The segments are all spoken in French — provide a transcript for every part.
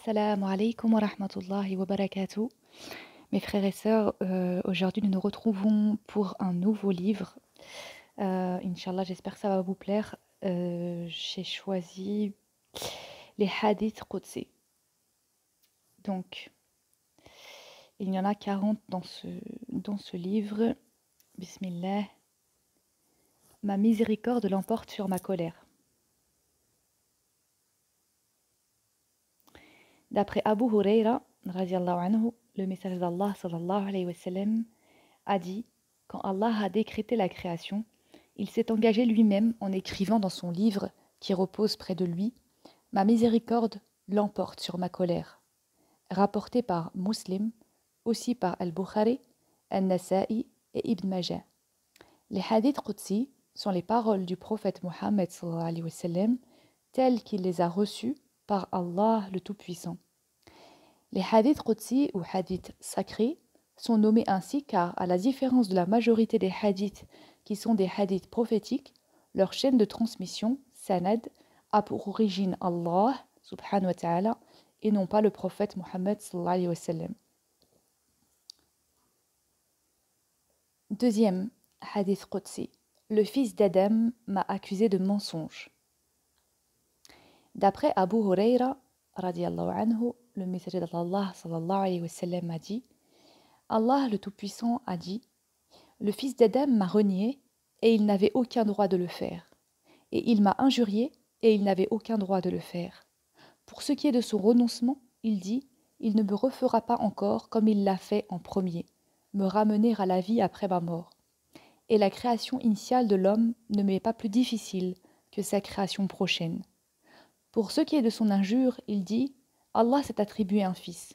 Salam alaikum wa rahmatullahi wa barakatuh. Mes frères et sœurs, aujourd'hui nous nous retrouvons pour un nouveau livre. Inch'Allah, j'espère que ça va vous plaire. J'ai choisi les hadiths Qudsi. Donc, il y en a 40 dans ce livre. Bismillah. Ma miséricorde l'emporte sur ma colère. D'après Abu Huraira, radiallahu anhu, le messager d'Allah sallallahu alayhi wa sallam a dit: quand Allah a décrété la création, il s'est engagé lui-même en écrivant dans son livre qui repose près de lui: ma miséricorde l'emporte sur ma colère. Rapporté par Muslim, aussi par Al-Bukhari, Al-Nasa'i et Ibn Majah. Les hadiths Qudsi sont les paroles du prophète Mohammed sallallahu alayhi wa sallam telles qu'il les a reçues par Allah le Tout-Puissant. Les hadiths Qudsi ou hadiths sacrés sont nommés ainsi car, à la différence de la majorité des hadiths qui sont des hadiths prophétiques, leur chaîne de transmission, sanad, a pour origine Allah subhanahu wa ta'ala et non pas le prophète Mohammed sallallahu alayhi wa sallam. Deuxième hadith Qudsi. Le fils d'Adam m'a accusé de mensonge. D'après Abu Huraira, radiallahu anhu, le messager d'Allah sallallahu alayhi wa sallam a dit: Allah le Tout-Puissant a dit: le fils d'Adam m'a renié et il n'avait aucun droit de le faire. Et il m'a injurié et il n'avait aucun droit de le faire. Pour ce qui est de son renoncement, il dit: il ne me refera pas encore comme il l'a fait en premier, me ramener à la vie après ma mort. Et la création initiale de l'homme ne m'est pas plus difficile que sa création prochaine. Pour ce qui est de son injure, il dit: Allah s'est attribué un fils,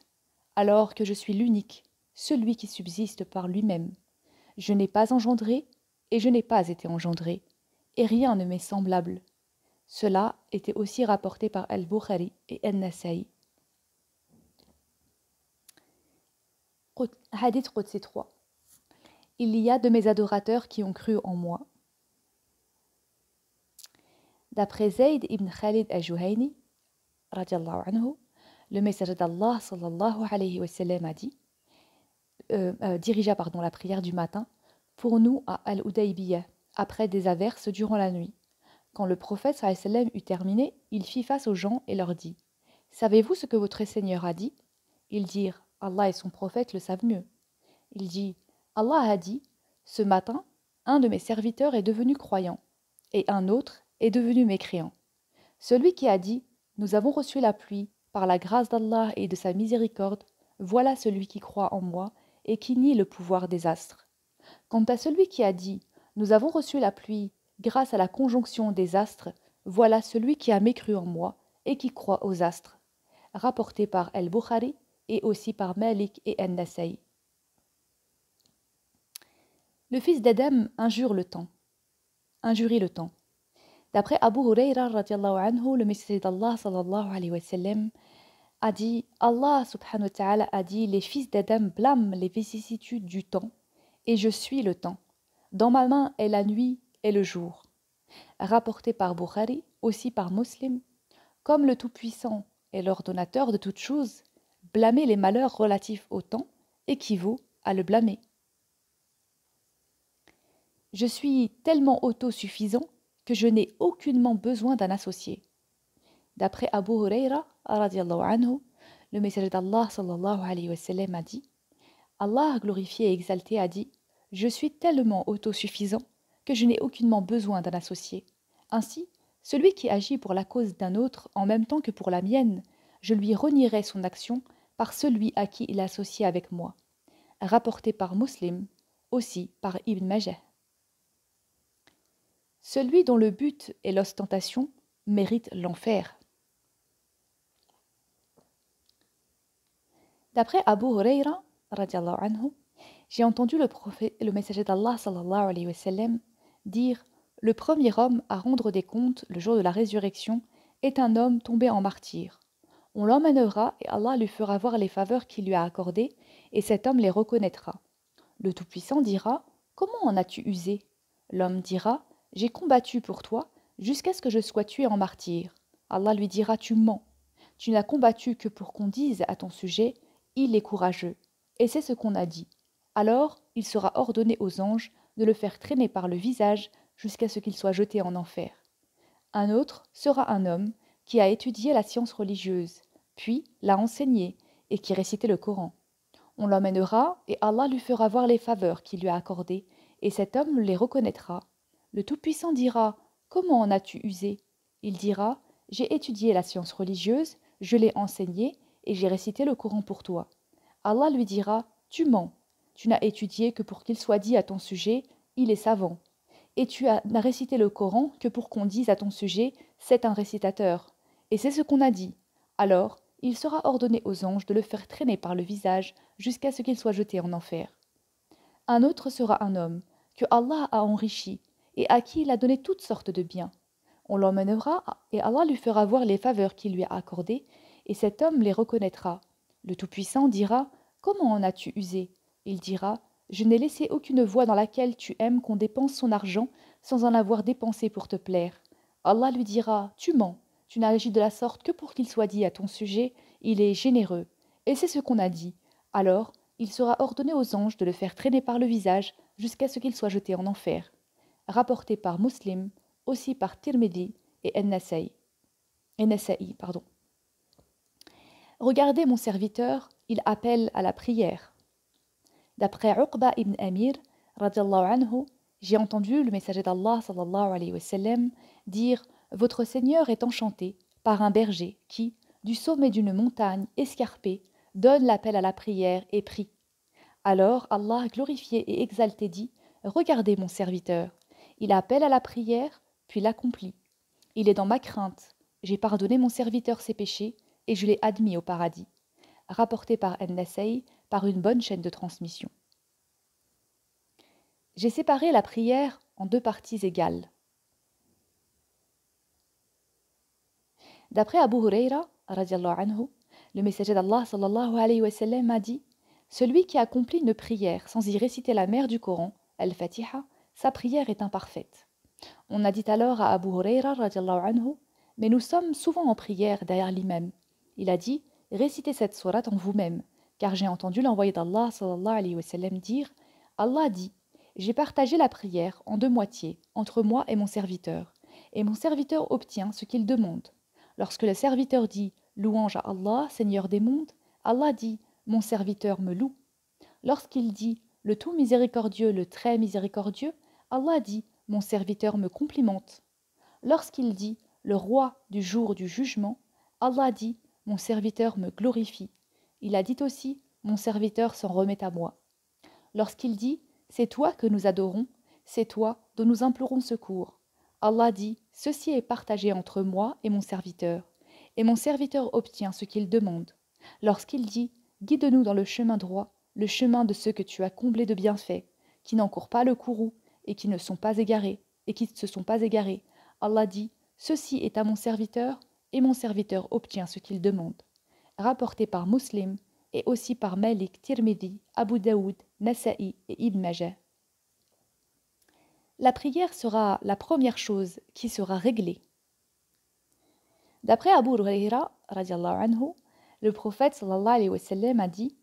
alors que je suis l'unique, celui qui subsiste par lui-même. Je n'ai pas engendré et je n'ai pas été engendré, et rien ne m'est semblable. Cela était aussi rapporté par Al-Bukhari et Al-Nasa'i. Hadith Qudsi 3. Il y a de mes adorateurs qui ont cru en moi. D'après Zayd ibn Khalid al-Juhayni, radiallahu anhu, le messager d'Allah sallallahu alayhi wa sallam a dit, dirigea la prière du matin pour nous à Al-Udaybiyah, après des averses durant la nuit. Quand le prophète sallallahu alayhi wa sallam eut terminé, il fit face aux gens et leur dit: savez-vous ce que votre Seigneur a dit? Ils dirent: Allah et son prophète le savent mieux. Il dit: Allah a dit: ce matin, un de mes serviteurs est devenu croyant, et un autre est devenu mécréant. Celui qui a dit: nous avons reçu la pluie par la grâce d'Allah et de sa miséricorde, voilà celui qui croit en moi et qui nie le pouvoir des astres. Quant à celui qui a dit: nous avons reçu la pluie grâce à la conjonction des astres, voilà celui qui a mécru en moi et qui croit aux astres. Rapporté par Al-Bukhari et aussi par Malik et An-Nasa'i. Le fils d'Adam injurie le temps. D'après Abu Huraira radiallahu anhu, le messager d'Allah sallallahu alayhi wa sallam a dit: Allah subhanahu wa ta'ala a dit: les fils d'Adam blâment les vicissitudes du temps, et je suis le temps. Dans ma main est la nuit et le jour. Rapporté par Bukhari, aussi par Muslim, comme le Tout-Puissant est l'ordonnateur de toutes choses, blâmer les malheurs relatifs au temps équivaut à le blâmer. Je suis tellement autosuffisant que je n'ai aucunement besoin d'un associé. D'après Abu Huraira, radiallahu anhu, le messager d'Allah sallallahu alayhi wa sallam a dit: Allah glorifié et exalté a dit: je suis tellement autosuffisant que je n'ai aucunement besoin d'un associé. Ainsi, celui qui agit pour la cause d'un autre en même temps que pour la mienne, je lui renierai son action par celui à qui il est associé avec moi. Rapporté par Muslim, aussi par Ibn Majah. Celui dont le but est l'ostentation mérite l'enfer. D'après Abu Huraira, radiallahu anhu, j'ai entendu le messager d'Allah sallallahu alayhi wa sallam dire: le premier homme à rendre des comptes le jour de la résurrection est un homme tombé en martyr. On l'emmènera et Allah lui fera voir les faveurs qu'il lui a accordées et cet homme les reconnaîtra. Le Tout-Puissant dira: comment en as-tu usé? L'homme dira: j'ai combattu pour toi jusqu'à ce que je sois tué en martyr. Allah lui dira: tu mens. Tu n'as combattu que pour qu'on dise à ton sujet, il est courageux. Et c'est ce qu'on a dit. Alors, il sera ordonné aux anges de le faire traîner par le visage jusqu'à ce qu'il soit jeté en enfer. Un autre sera un homme qui a étudié la science religieuse, puis l'a enseignée et qui récitait le Coran. On l'emmènera et Allah lui fera voir les faveurs qu'il lui a accordées, et cet homme les reconnaîtra. Le Tout-Puissant dira: Comment en as-tu usé? Il dira: J'ai étudié la science religieuse, je l'ai enseignée et j'ai récité le Coran pour toi. Allah lui dira: Tu mens. Tu n'as étudié que pour qu'il soit dit à ton sujet: Il est savant. Et n'as récité le Coran que pour qu'on dise à ton sujet: C'est un récitateur. Et c'est ce qu'on a dit. Alors, il sera ordonné aux anges de le faire traîner par le visage jusqu'à ce qu'il soit jeté en enfer. Un autre sera un homme que Allah a enrichi et à qui il a donné toutes sortes de biens. On l'emmènera et Allah lui fera voir les faveurs qu'il lui a accordées, et cet homme les reconnaîtra. Le Tout-Puissant dira: Comment en as-tu usé? Il dira: Je n'ai laissé aucune voie dans laquelle tu aimes qu'on dépense son argent sans en avoir dépensé pour te plaire. Allah lui dira: Tu mens, tu n'as agi de la sorte que pour qu'il soit dit à ton sujet: Il est généreux. Et c'est ce qu'on a dit. Alors, il sera ordonné aux anges de le faire traîner par le visage jusqu'à ce qu'il soit jeté en enfer. Rapporté par Muslim, aussi par Tirmidhi et An-Nasa'i. Pardon. Regardez mon serviteur, il appelle à la prière. D'après Uqba ibn Amir, radiallahu anhu, j'ai entendu le messager d'Allah sallallahu alayhi wa sallam dire: Votre Seigneur est enchanté par un berger qui, du sommet d'une montagne escarpée, donne l'appel à la prière et prie. Alors Allah, glorifié et exalté, dit: Regardez mon serviteur, il appelle à la prière, puis l'accomplit. Il est dans ma crainte, j'ai pardonné mon serviteur ses péchés, et je l'ai admis au paradis. Rapporté par An-Nasa'i par une bonne chaîne de transmission. J'ai séparé la prière en deux parties égales. D'après Abu Huraira, radiallahu anhu, le messager d'Allah sallallahu alayhi wa sallam a dit: Celui qui accomplit une prière sans y réciter la mère du Coran, Al-Fatiha, sa prière est imparfaite. On a dit alors à Abu Huraira radiallahu anhu: Mais nous sommes souvent en prière derrière l'imam. Il a dit: Récitez cette sourate en vous-même, car j'ai entendu l'envoyé d'Allah sallallahu alayhi wa sallam dire: Allah dit: J'ai partagé la prière en deux moitiés entre moi et mon serviteur, et mon serviteur obtient ce qu'il demande. Lorsque le serviteur dit: Louange à Allah, Seigneur des mondes, Allah dit: Mon serviteur me loue. Lorsqu'il dit: Le tout miséricordieux, le très miséricordieux, Allah dit: Mon serviteur me complimente. Lorsqu'il dit: Le roi du jour du jugement, Allah dit: Mon serviteur me glorifie. Il a dit aussi: Mon serviteur s'en remet à moi. Lorsqu'il dit: C'est toi que nous adorons, c'est toi dont nous implorons secours, Allah dit: Ceci est partagé entre moi et mon serviteur mon serviteur obtient ce qu'il demande. Lorsqu'il dit: Guide-nous dans le chemin droit, le chemin de ceux que tu as comblés de bienfaits, qui n'encourent pas le courroux et qui ne se sont pas égarés, Allah dit: Ceci est à mon serviteur, et mon serviteur obtient ce qu'il demande. Rapporté par Muslim et aussi par Malik, Tirmidhi, Abu Daoud, Nasa'i et Ibn Majah. La prière sera la première chose qui sera réglée. D'après Abu Huraira, radiallahu anhu, le prophète sallallahu alayhi wa sallam a dit: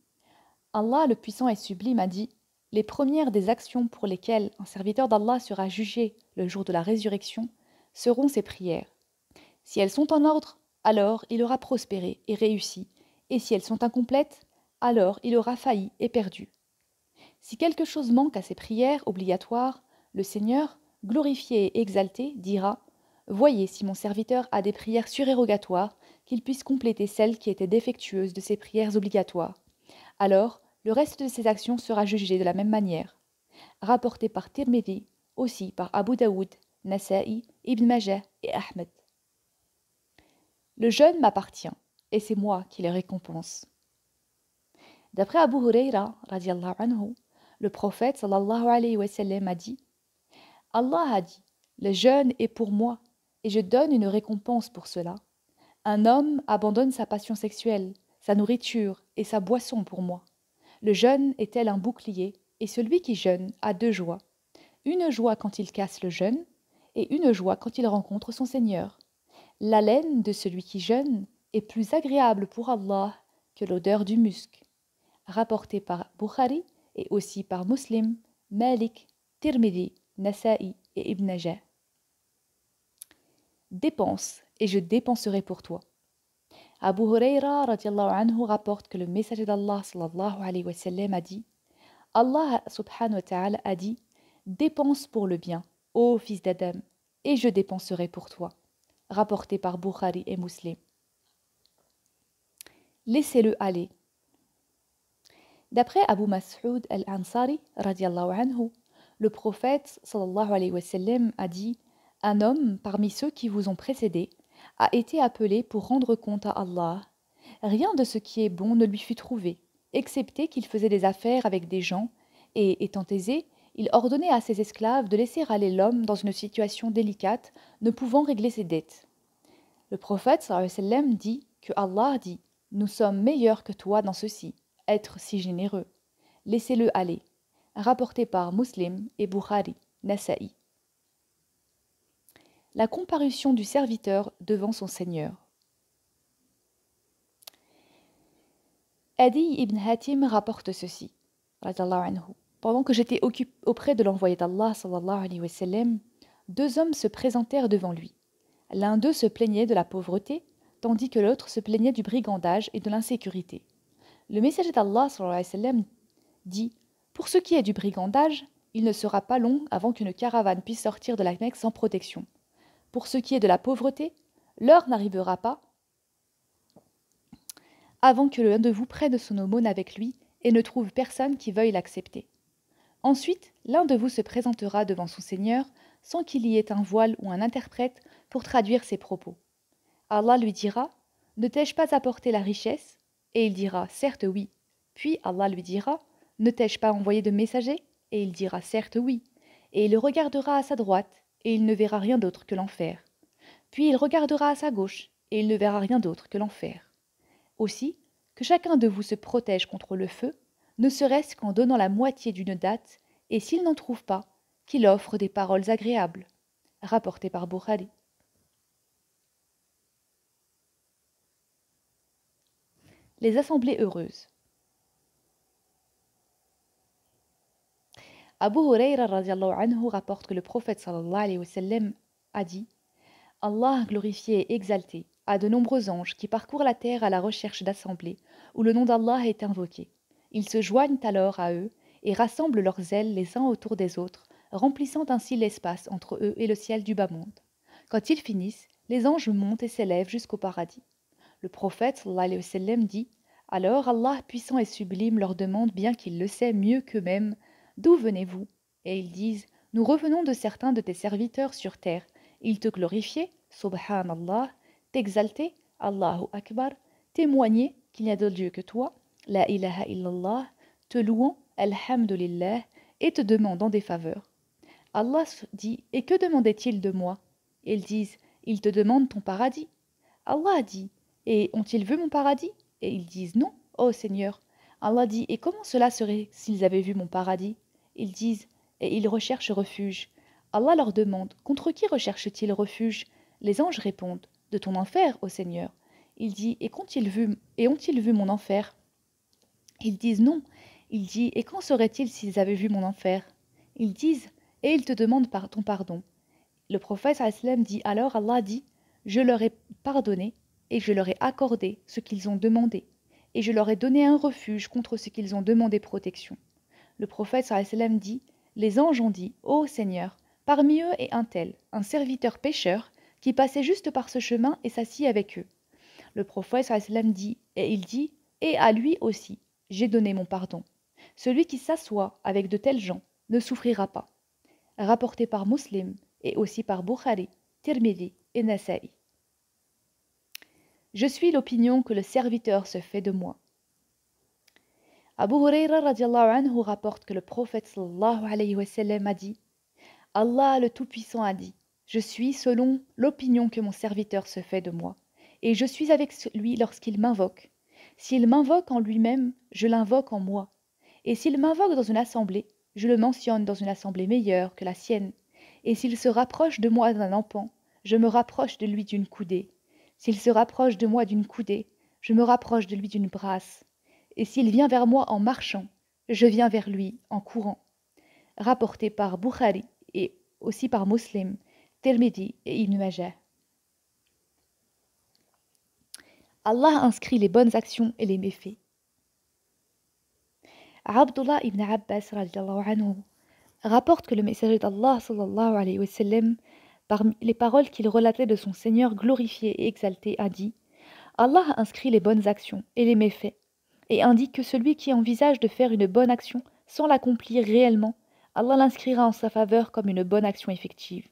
Allah le puissant et sublime a dit: Les premières des actions pour lesquelles un serviteur d'Allah sera jugé le jour de la résurrection seront ses prières. Si elles sont en ordre, alors il aura prospéré et réussi, et si elles sont incomplètes, alors il aura failli et perdu. Si quelque chose manque à ces prières obligatoires, le Seigneur, glorifié et exalté, dira: Voyez si mon serviteur a des prières surérogatoires, qu'il puisse compléter celles qui étaient défectueuses de ses prières obligatoires. Alors, le reste de ses actions sera jugé de la même manière. Rapporté par Tirmidhi, aussi par Abu Daoud, Nasa'i, Ibn Majah et Ahmed. Le jeûne m'appartient, et c'est moi qui le récompense. D'après Abu Huraira, radiallahu anhu, le prophète sallallahu alayhi wa sallam a dit: Allah a dit: Le jeûne est pour moi, et je donne une récompense pour cela. Un homme abandonne sa passion sexuelle, sa nourriture et sa boisson pour moi. Le jeûne est tel un bouclier, et celui qui jeûne a deux joies. Une joie quand il casse le jeûne, et une joie quand il rencontre son Seigneur. L'haleine de celui qui jeûne est plus agréable pour Allah que l'odeur du musc. Rapporté par Bukhari et aussi par Muslim, Malik, Tirmidhi, Nasa'i et Ibn Majah. Dépense et je dépenserai pour toi. Abu Huraira radiallahu anhu rapporte que le messager d'Allah sallallahu alayhi wa sallam a dit Allah subhanahu wa ta'ala a dit dépense pour le bien, ô fils d'Adam, et je dépenserai pour toi. Rapporté par Bukhari et Muslim. Laissez-le aller. D'après Abu Mas'ud al-Ansari radiallahu anhu, le prophète sallallahu alayhi wa sallam a dit un homme parmi ceux qui vous ont précédés a été appelé pour rendre compte à Allah. Rien de ce qui est bon ne lui fut trouvé, excepté qu'il faisait des affaires avec des gens, et, étant aisé, il ordonnait à ses esclaves de laisser aller l'homme dans une situation délicate, ne pouvant régler ses dettes. Le prophète sallallahu alayhi wa sallam dit que Allah dit « Nous sommes meilleurs que toi dans ceci, être si généreux. Laissez-le aller. » Rapporté par Muslim et Bukhari, Nasa'i. La comparution du serviteur devant son Seigneur. Adi ibn Hatim rapporte ceci, radallahu anhu. Pendant que j'étais auprès de l'envoyé d'Allah, sallallahu alayhi wa sallam, deux hommes se présentèrent devant lui. L'un d'eux se plaignait de la pauvreté, tandis que l'autre se plaignait du brigandage et de l'insécurité. Le messager d'Allah, sallallahu alayhi wa sallam, dit « Pour ce qui est du brigandage, il ne sera pas long avant qu'une caravane puisse sortir de la Mecque sans protection. Pour ce qui est de la pauvreté, l'heure n'arrivera pas avant que l'un de vous prenne son aumône avec lui et ne trouve personne qui veuille l'accepter. Ensuite, l'un de vous se présentera devant son Seigneur sans qu'il y ait un voile ou un interprète pour traduire ses propos. Allah lui dira « Ne t'ai-je pas apporté la richesse ?» Et il dira « Certes oui. » Puis Allah lui dira « Ne t'ai-je pas envoyé de messager ?» Et il dira « Certes oui. » Et il regardera à sa droite, et il ne verra rien d'autre que l'enfer. Puis il regardera à sa gauche, et il ne verra rien d'autre que l'enfer. Aussi, que chacun de vous se protège contre le feu, ne serait-ce qu'en donnant la moitié d'une date, et s'il n'en trouve pas, qu'il offre des paroles agréables. Rapporté par Bukhari. Les assemblées heureuses. Abu Huraira radiallahu anhu rapporte que le prophète sallallahu alayhi wa sallam a dit Allah glorifié et exalté a de nombreux anges qui parcourent la terre à la recherche d'assemblées où le nom d'Allah est invoqué. Ils se joignent alors à eux et rassemblent leurs ailes les uns autour des autres, remplissant ainsi l'espace entre eux et le ciel du bas monde. Quand ils finissent, les anges montent et s'élèvent jusqu'au paradis. Le prophète sallallahu alayhi wa sallam dit alors Allah puissant et sublime leur demande bien qu'il le sait mieux qu'eux-mêmes d'où venez-vous? Et ils disent nous revenons de certains de tes serviteurs sur terre. Ils te glorifiaient, subhanallah, t'exaltaient, Allahu Akbar, témoigner qu'il n'y a d'autre Dieu que toi, la ilaha illallah, te louant, alhamdulillah, et te demandant des faveurs. Allah dit et que demandait-il de moi? Ils disent ils te demandent ton paradis. Allah dit et ont-ils vu mon paradis? Et ils disent non, ô Seigneur. Allah dit et comment cela serait s'ils avaient vu mon paradis? Ils disent et ils recherchent refuge. Allah leur demande contre qui recherchent-ils refuge? Les anges répondent de ton enfer, ô Seigneur. Il dit et ont-ils vu mon enfer? Ils disent non. Il dit et quand serait-il s'ils avaient vu mon enfer? Ils disent et ils te demandent ton pardon. Le prophète sallam dit alors Allah dit je leur ai pardonné et je leur ai accordé ce qu'ils ont demandé et je leur ai donné un refuge contre ce qu'ils ont demandé protection. Le prophète sallam dit les anges ont dit ô Seigneur, parmi eux est un tel, un serviteur pécheur qui passait juste par ce chemin et s'assit avec eux. Le prophète sallam dit et il dit et à lui aussi j'ai donné mon pardon. Celui qui s'assoit avec de tels gens ne souffrira pas. Rapporté par Muslim et aussi par Bukhari, Tirmidhi et Nasa'i. Je suis l'opinion que le serviteur se fait de moi. Abu Huraira radiallahu anhu rapporte que le prophète sallallahu alayhi wa sallam a dit Allah le Tout-Puissant a dit je suis selon l'opinion que mon serviteur se fait de moi, et je suis avec lui lorsqu'il m'invoque. S'il m'invoque en lui-même, je l'invoque en moi. Et s'il m'invoque dans une assemblée, je le mentionne dans une assemblée meilleure que la sienne. Et s'il se rapproche de moi d'un empan, je me rapproche de lui d'une coudée. S'il se rapproche de moi d'une coudée, je me rapproche de lui d'une brasse. Et s'il vient vers moi en marchant, je viens vers lui en courant. Rapporté par Bukhari et aussi par Muslim, Tirmidhi et Ibn Majah. Allah inscrit les bonnes actions et les méfaits. Abdullah ibn Abbas radiallahu anhu rapporte que le messager d'Allah sallallahu alayhi wa sallam, parmi les paroles qu'il relatait de son Seigneur glorifié et exalté, a dit: Allah a inscrit les bonnes actions et les méfaits, et indique que celui qui envisage de faire une bonne action sans l'accomplir réellement, Allah l'inscrira en sa faveur comme une bonne action effective.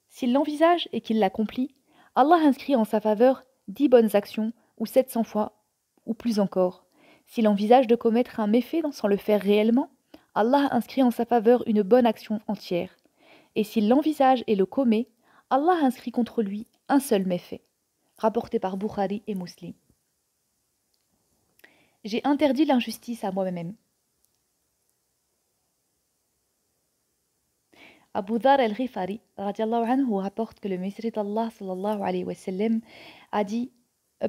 S'il l'envisage et qu'il l'accomplit, Allah inscrit en sa faveur 10 bonnes actions ou 700 fois ou plus encore. S'il envisage de commettre un méfait sans le faire réellement, Allah inscrit en sa faveur une bonne action entière. Et s'il l'envisage et le commet, Allah inscrit contre lui un seul méfait. Rapporté par Bukhari et Muslim. J'ai interdit l'injustice à moi-même. Abu Dhar al-Ghifari rapporte que le messager d'Allah sallallahu alayhi wa sallam a dit,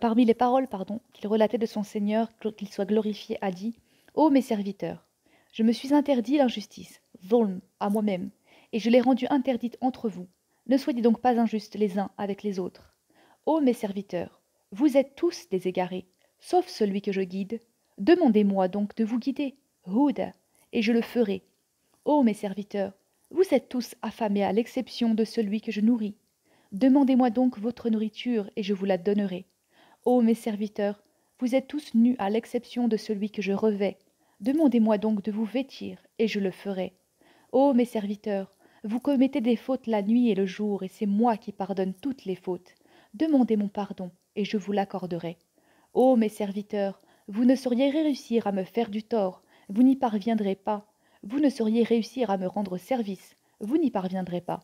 parmi les paroles qu'il relatait de son Seigneur, qu'il soit glorifié, a dit: Ô mes serviteurs, je me suis interdit l'injustice, dhulm, à moi-même, et je l'ai rendue interdite entre vous. Ne soyez donc pas injustes les uns avec les autres. Ô mes serviteurs, vous êtes tous des égarés, sauf celui que je guide. Demandez-moi donc de vous guider, Huda, et je le ferai. Ô mes serviteurs, vous êtes tous affamés à l'exception de celui que je nourris. Demandez-moi donc votre nourriture et je vous la donnerai. Ô mes serviteurs, vous êtes tous nus à l'exception de celui que je revais. Demandez-moi donc de vous vêtir et je le ferai. Ô mes serviteurs, vous commettez des fautes la nuit et le jour et c'est moi qui pardonne toutes les fautes. Demandez mon pardon et je vous l'accorderai. Ô mes serviteurs, vous ne sauriez réussir à me faire du tort, vous n'y parviendrez pas. Vous ne sauriez réussir à me rendre service, vous n'y parviendrez pas.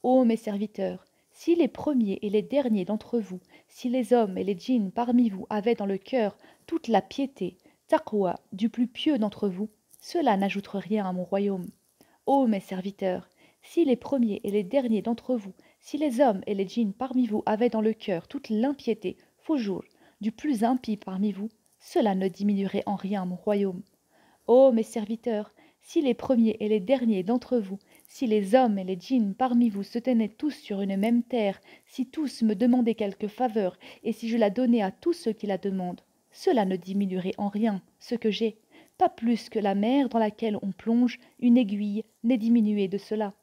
Ô mes serviteurs, si les premiers et les derniers d'entre vous, si les hommes et les djinns parmi vous avaient dans le cœur toute la piété, taqwa, du plus pieux d'entre vous, cela n'ajouterait rien à mon royaume. Ô mes serviteurs, si les premiers et les derniers d'entre vous, si les hommes et les djinns parmi vous avaient dans le cœur toute l'impiété, fujur, du plus impie parmi vous, cela ne diminuerait en rien mon royaume. Ô mes serviteurs, si les premiers et les derniers d'entre vous, si les hommes et les djinns parmi vous se tenaient tous sur une même terre, si tous me demandaient quelque faveur, et si je la donnais à tous ceux qui la demandent, cela ne diminuerait en rien ce que j'ai, pas plus que la mer dans laquelle on plonge une aiguille n'est diminuée de cela.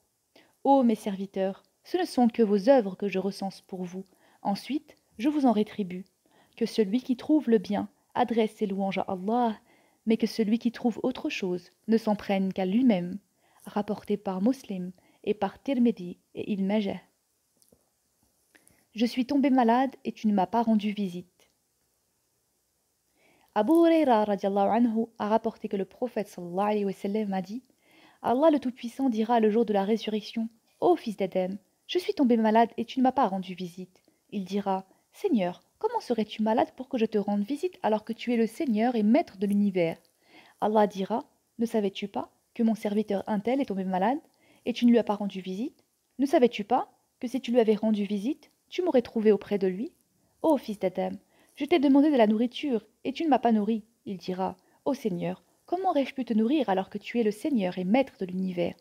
Ô mes serviteurs, ce ne sont que vos œuvres que je recense pour vous. Ensuite, je vous en rétribue. Que celui qui trouve le bien adresse ses louanges à Allah, mais que celui qui trouve autre chose ne s'en prenne qu'à lui-même. Rapporté par Muslim et par Tirmidhi et Ibn Majah. Je suis tombé malade et tu ne m'as pas rendu visite. Abu Huraira radiallahu anhu a rapporté que le prophète sallallahu alayhi wa sallam a dit: Allah le Tout-Puissant dira le jour de la résurrection: Ô fils d'Adam, je suis tombé malade et tu ne m'as pas rendu visite. Il dira: Seigneur, comment serais-tu malade pour que je te rende visite alors que tu es le Seigneur et maître de l'univers? Allah dira: Ne savais-tu pas que mon serviteur un tel est tombé malade et tu ne lui as pas rendu visite? Ne savais-tu pas que si tu lui avais rendu visite, tu m'aurais trouvé auprès de lui? Ô fils d'Adam, je t'ai demandé de la nourriture et tu ne m'as pas nourri. Il dira: Ô Seigneur, comment aurais-je pu te nourrir alors que tu es le Seigneur et maître de l'univers?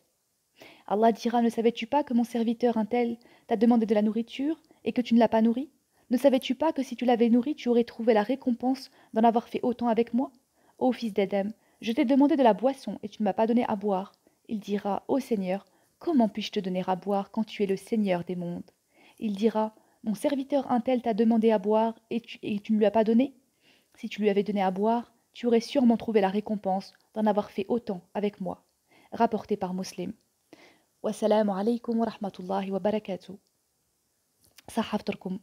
Allah dira: Ne savais-tu pas que mon serviteur un tel t'a demandé de la nourriture et que tu ne l'as pas nourri? Ne savais-tu pas que si tu l'avais nourri, tu aurais trouvé la récompense d'en avoir fait autant avec moi? Ô fils d'Adam, je t'ai demandé de la boisson et tu ne m'as pas donné à boire. Il dira: Ô Seigneur, comment puis-je te donner à boire quand tu es le Seigneur des mondes? Il dira: Mon serviteur un tel t'a demandé à boire et tu ne lui as pas donné? Si tu lui avais donné à boire, tu aurais sûrement trouvé la récompense d'en avoir fait autant avec moi. Rapporté par Muslim. Wassalamu alaikum wa rahmatullahi wa barakatuh. Sahafturkum.